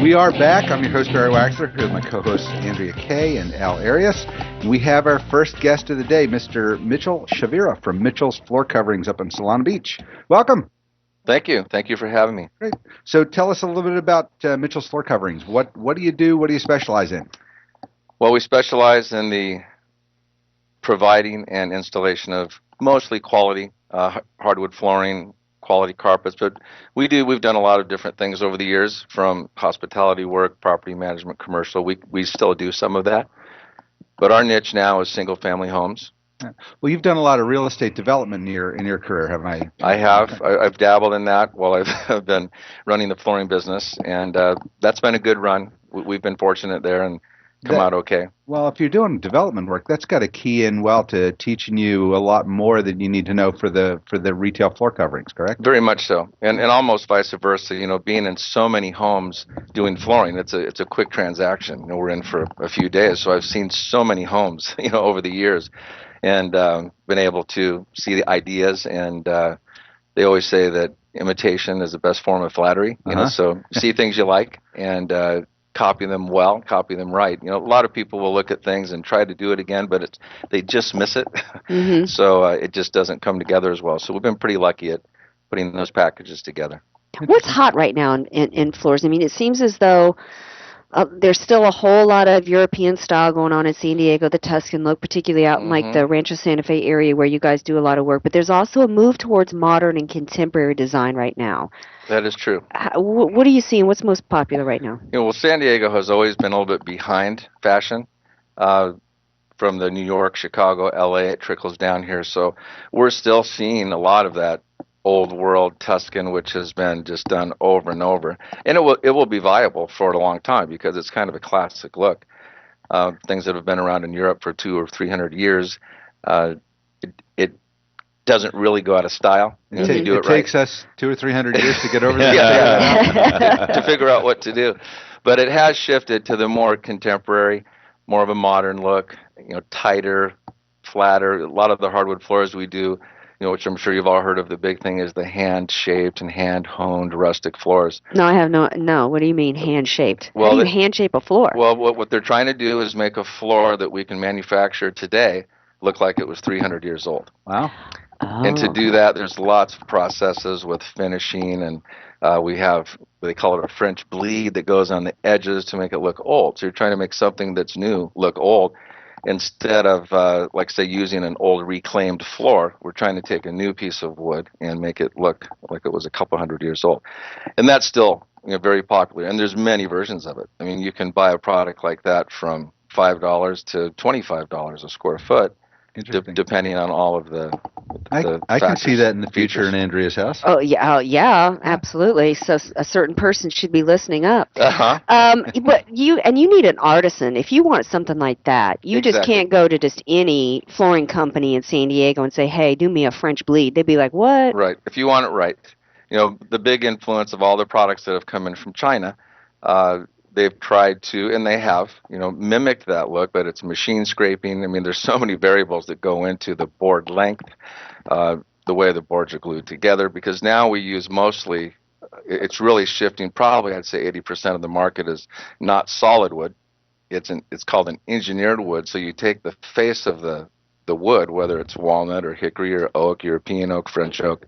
We are back. I'm your host, Barry Waxler, here with my co-hosts, Andrea Kay and Al Arias. We have our first guest of the day, Mr. Mitchell Chavira from Mitchell's Floor Coverings up in Solana Beach. Welcome. Thank you. Thank you for having me. Great. So tell us a little bit about Mitchell's Floor Coverings. What do you do? What do you specialize in? Well, we specialize in the providing and installation of mostly quality hardwood flooring, quality carpets, but we've done a lot of different things over the years, from hospitality work, property management, commercial. We still do some of that, but our niche now is single family homes. Well, you've done a lot of real estate development in your career, haven't I? I have. I've dabbled in that while I've been running the flooring business, and that's been a good run. We've been fortunate there and come out okay. Well, if you're doing development work, that's got to key in well to teaching you a lot more than you need to know for the retail floor coverings, correct? Very much so, and almost vice versa. You know, being in so many homes doing flooring, it's a quick transaction. You know, we're in for a few days, so I've seen so many homes, over the years, and been able to see the ideas. And they always say that imitation is the best form of flattery. So see things you like and copy them well, copy them right. A lot of people will look at things and try to do it again, but they just miss it. Mm-hmm. So it just doesn't come together as well. So we've been pretty lucky at putting those packages together. What's hot right now in floors? I mean, it seems as though there's still a whole lot of European style going on in San Diego, the Tuscan look, particularly out in like the Rancho Santa Fe area where you guys do a lot of work. But there's also a move towards modern and contemporary design right now. That is true. What are you seeing? What's most popular right now? Well, San Diego has always been a little bit behind fashion. From the New York, Chicago, LA, it trickles down here. So we're still seeing a lot of that old world Tuscan, which has been just done over and over. And it will be viable for a long time because it's kind of a classic look. Things that have been around in Europe for 200 or 300 years, it doesn't really go out of style. It takes us 200 or 300 years to get over that. To figure out what to do. But it has shifted to the more contemporary, more of a modern look, tighter, flatter. A lot of the hardwood floors we do, which I'm sure you've all heard of, the big thing is the hand-shaped and hand-honed rustic floors. No, I have no. What do you mean hand-shaped? Well, how do you hand-shape a floor? Well, what they're trying to do is make a floor that we can manufacture today look like it was 300 years old. Wow. Oh. And to do that, there's lots of processes with finishing, and we have, they call it a French bleed that goes on the edges to make it look old. So you're trying to make something that's new look old. Instead of, like, say, using an old reclaimed floor, we're trying to take a new piece of wood and make it look like it was a couple hundred years old. And that's still very popular, and there's many versions of it. I mean, you can buy a product like that from $5 to $25 a square foot, depending on all of the I can see that in the future in Andrea's house. Oh yeah, absolutely. So a certain person should be listening up. But you need an artisan if you want something like that. You just can't go to just any flooring company in San Diego and say, "Hey, do me a French bleed." They'd be like, "What?" Right. If you want it right, the big influence of all the products that have come in from China. They've tried to, and they have, mimicked that look, but it's machine scraping. I mean, there's so many variables that go into the board length, the way the boards are glued together, because now we use mostly, it's really shifting, probably I'd say 80% of the market is not solid wood. It's called an engineered wood. So you take the face of the wood, whether it's walnut or hickory or oak, European oak, French oak,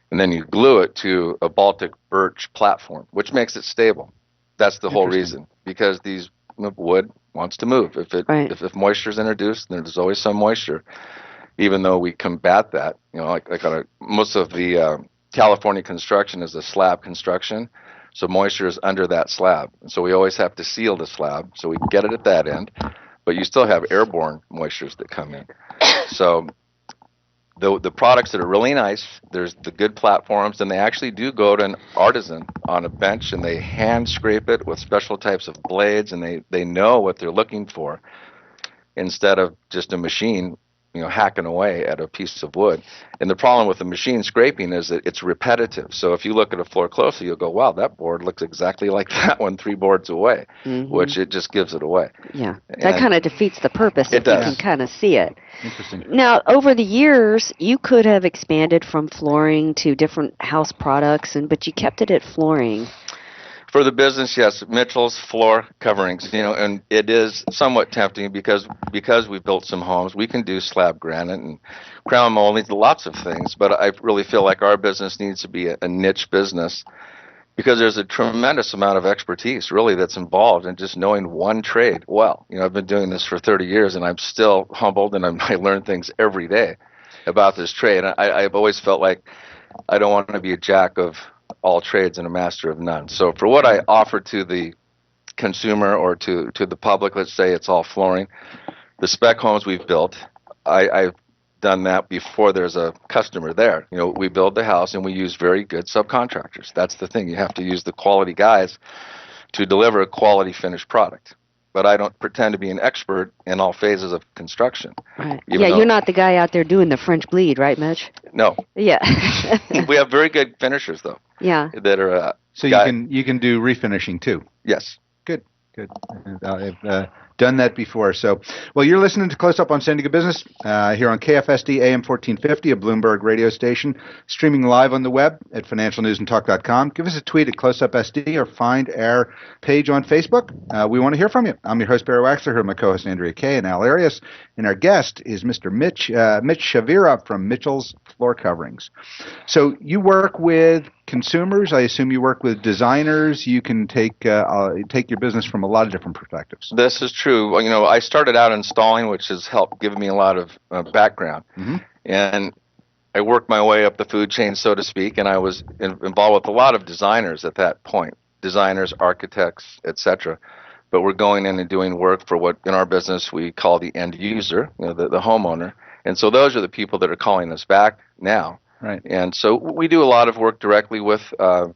and then you glue it to a Baltic birch platform, which makes it stable. That's the whole reason, because these wood wants to move. If moisture is introduced, there's always some moisture. Even though we combat that, most of the California construction is a slab construction, so moisture is under that slab. And so we always have to seal the slab, so we get it at that end, but you still have airborne moistures that come in. So the products that are really nice, there's the good platforms, and they actually do go to an artisan on a bench, and they hand scrape it with special types of blades, and they know what they're looking for, instead of just a machine hacking away at a piece of wood. And the problem with the machine scraping is that it's repetitive. So if you look at a floor closely, you'll go, wow, that board looks exactly like that one 3 boards away, which it just gives it away. Yeah, that kind of defeats the purpose if you can kind of see it. Interesting. Now, over the years, you could have expanded from flooring to different house products, but you kept it at flooring. For the business, yes, Mitchell's floor coverings, and it is somewhat tempting because we built some homes. We can do slab granite and crown molding, lots of things, but I really feel like our business needs to be a niche business because there's a tremendous amount of expertise really that's involved in just knowing one trade well. I've been doing this for 30 years and I'm still humbled and I learn things every day about this trade. I've always felt like I don't want to be a jack of all trades and a master of none. So for what I offer to the consumer or to the public, let's say it's all flooring, the spec homes we've built, I've done that before there's a customer there. We build the house and we use very good subcontractors. That's the thing. You have to use the quality guys to deliver a quality finished product. But I don't pretend to be an expert in all phases of construction. Right. Yeah, you're not the guy out there doing the French bleed, right, Mitch? No. Yeah. We have very good finishers, though. Yeah. That are. So you can do refinishing too. Yes. Good. I've done that before. So, well, you're listening to Close Up on San Diego Business here on KFSD AM 1450, a Bloomberg radio station, streaming live on the web at financialnewsandtalk.com. Give us a tweet at CloseUpSD or find our page on Facebook. We want to hear from you. I'm your host, Barry Waxler, here with my co-host, Andrea Kay, and Al Arias. And our guest is Mr. Mitch Chavira from Mitchell's Floor Coverings. So you work with consumers. I assume you work with designers. You can take your business from a lot of different perspectives. This is true. I started out installing, which has helped give me a lot of background. Mm-hmm. And I worked my way up the food chain, so to speak, and I was involved with a lot of designers at that point, designers, architects, etc. But we're going in and doing work for what in our business we call the end user, the homeowner. And so those are the people that are calling us back now. Right. And so we do a lot of work directly with the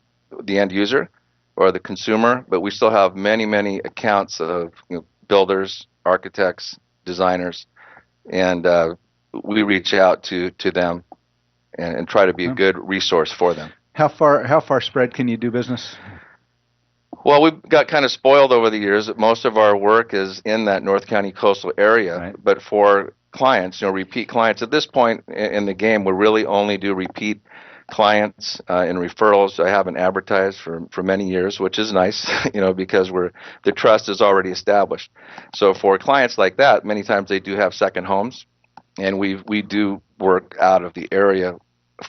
end user or the consumer, but we still have many, many accounts of builders, architects, designers, and we reach out to them and try to be a good resource for them. How far spread can you do business? Well, we've got kind of spoiled over the years. Most of our work is in that North County coastal area, right. But for clients, repeat clients, at this point in the game, we really only do repeat clients and referrals. I haven't advertised for many years, which is nice, because the trust is already established. So for clients like that, many times they do have second homes, and we do work out of the area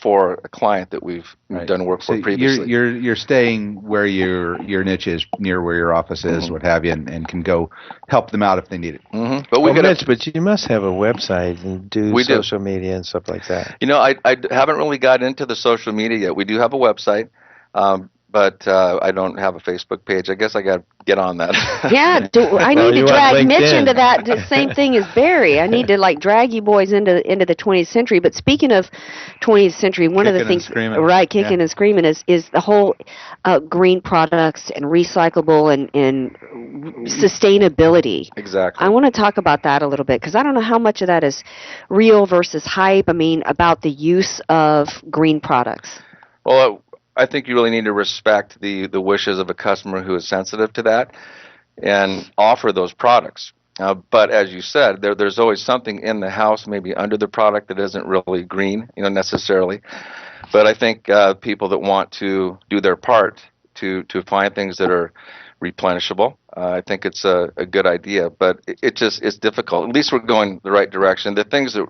for a client that we've done work for previously. You're staying where your niche is, near where your office is, what have you, and can go help them out if they need it. Mm-hmm. But you must have a website and do social media and stuff like that. I haven't really got into the social media yet. We do have a website, but I don't have a Facebook page. I guess I got to get on that. Yeah, I need to drag Mitch into that. The same thing as Barry. I need to drag you boys into the 20th century. But speaking of 20th century, one of the things, kicking and screaming is the whole green products and recyclable and sustainability. Exactly. I want to talk about that a little bit because I don't know how much of that is real versus hype. I mean, about the use of green products. Well, I think you really need to respect the wishes of a customer who is sensitive to that and offer those products. But as you said, there's always something in the house, maybe under the product that isn't really green, necessarily. But I think people that want to do their part to find things that are replenishable, I think it's a good idea. But it's difficult. At least we're going the right direction. The things that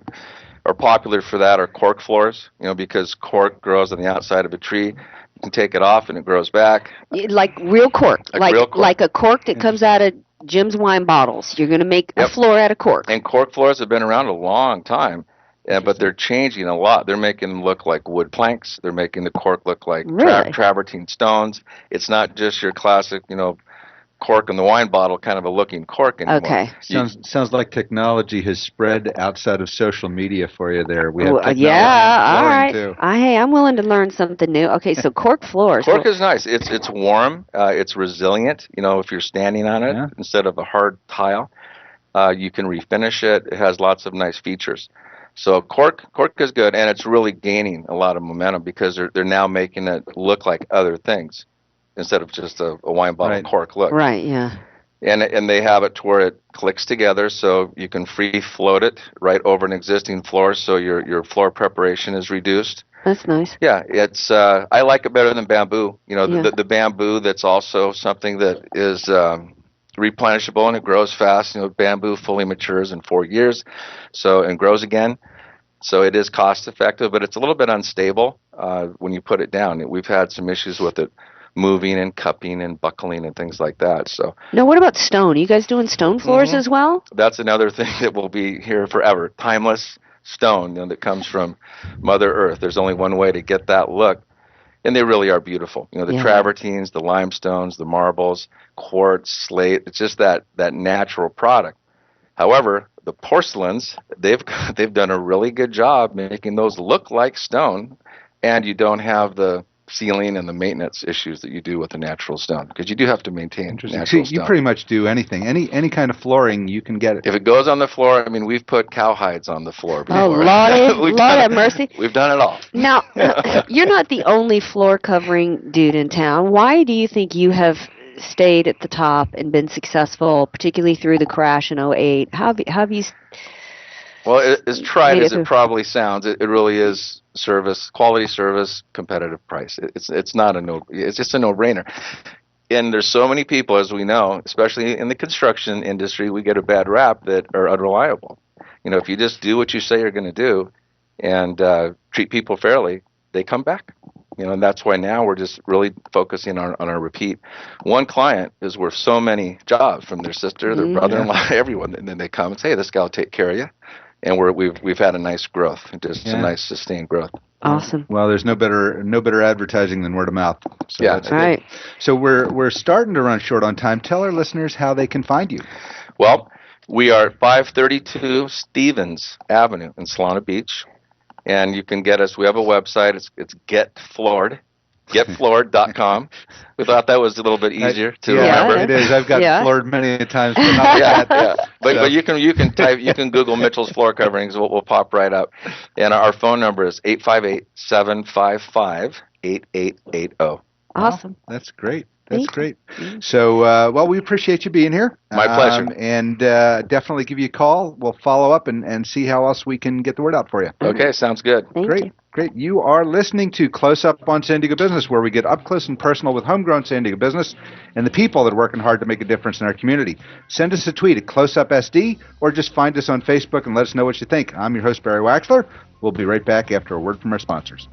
are popular for that are cork floors, because cork grows on the outside of a tree. You can take it off and it grows back. Like real cork. Real cork. Like a cork that comes out of Jim's wine bottles. You're going to make a floor out of cork. And cork floors have been around a long time, but they're changing a lot. They're making them look like wood planks. They're making the cork look like travertine stones. It's not just your classic, cork in the wine bottle kind of a looking cork anymore. Okay. Sounds like technology has spread outside of social media for you there. We have technology all right. too. Hey, I'm willing to learn something new. Okay, so cork floors. Cork is nice. It's warm. It's resilient. If you're standing on it instead of a hard tile, you can refinish it. It has lots of nice features. So cork is good, and it's really gaining a lot of momentum because they're now making it look like other things instead of just a wine bottle cork look. Right, yeah. And they have it to where it clicks together so you can free float it right over an existing floor so your floor preparation is reduced. That's nice. Yeah, it's I like it better than bamboo. The bamboo, that's also something that is replenishable and it grows fast. Bamboo fully matures in 4 years, and grows again. So it is cost effective, but it's a little bit unstable when you put it down. We've had some issues with it moving and cupping and buckling and things like that. So now, what about stone? Are you guys doing stone floors as well? That's another thing that will be here forever. Timeless stone that comes from Mother Earth. There's only one way to get that look, and they really are beautiful. The travertines, the limestones, the marbles, quartz, slate. It's just that natural product. However, the porcelains, they've done a really good job making those look like stone, and you don't have the sealing and the maintenance issues that you do with the natural stone, because you do have to maintain natural stone. You pretty much do anything. Any kind of flooring, you can get it. If it goes on the floor, we've put cowhides on the floor before. Oh, Lord have mercy. We've done it all. Now, you're not the only floor covering dude in town. Why do you think you have stayed at the top and been successful, particularly through the crash in 2008? How have you... Well, as tried as it probably sounds, it really is quality service, competitive price. It's just a no-brainer. And there's so many people, as we know, especially in the construction industry, we get a bad rap that are unreliable. If you just do what you say you're going to do and treat people fairly, they come back. And that's why now we're just really focusing on our repeat. One client is worth so many jobs from their sister, their brother-in-law, everyone. And then they come and say, hey, this guy will take care of you. And we've had a nice growth, just a nice sustained growth. Awesome. Well, there's no better advertising than word of mouth. So that's right. So we're starting to run short on time. Tell our listeners how they can find you. Well, we are at 532 Stevens Avenue in Solana Beach, and you can get us. We have a website. It's getfloored.com. We thought that was a little bit easier to remember. It is. I've got floored many times. But not But you can Google Mitchell's floor coverings. We'll pop right up. And our phone number is 858-755-8880. Awesome. That's great. That's great. So, we appreciate you being here. My pleasure. And definitely give you a call. We'll follow up and see how else we can get the word out for you. Okay, sounds good. Thank you. Great. You are listening to Close Up on San Diego Business, where we get up close and personal with homegrown San Diego business and the people that are working hard to make a difference in our community. Send us a tweet at CloseUpSD or just find us on Facebook and let us know what you think. I'm your host, Barry Waxler. We'll be right back after a word from our sponsors.